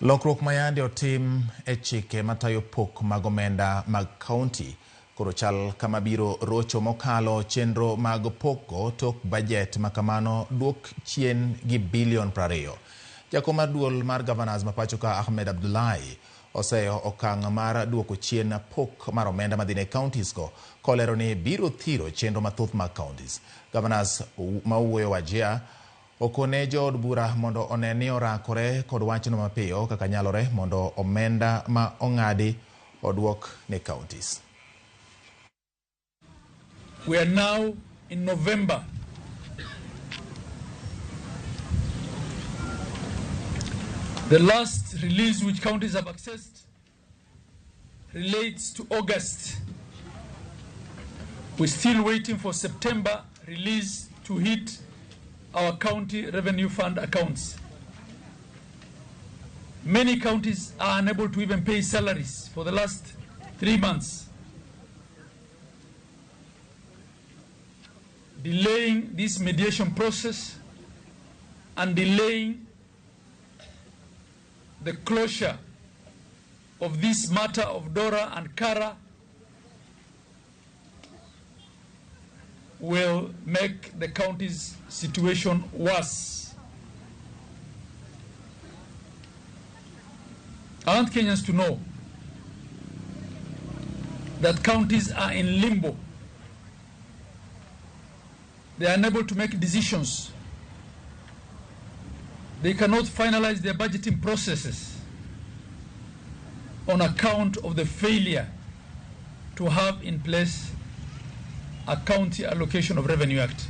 Lokruok mayande otim e chike matayo pok mag omenda mag kaunti koro chal kama biro rocho mokalo chenro mag poko tok bajet makamano duok chien gi bilion 20. Jakom mar duol mar Gavanas mapachoka Ahmed Abdullahi oseyo okang mar duoko chien pok mar omenda madhine kauntis go kolero ni biro thiro chenro mathoth mag kauntis. Gavanas mawuoyo Wajir okone jood bura mondo oneni orakore kod wachno mapiyo kaka nyalore mondo omenda ma ong'adi oduok ne kauntis. We are now in November. The last release which counties have accessed relates to August. We're still waiting for September release to hit our county revenue fund accounts. Many counties are unable to even pay salaries for the last 3 months. Delaying this mediation process and delaying the closure of this matter of Dora and Kara will make the county's situation worse. I want Kenyans to know that counties are in limbo. They are unable to make decisions. They cannot finalize their budgeting processes on account of the failure to have in place a County Allocation of Revenue Act.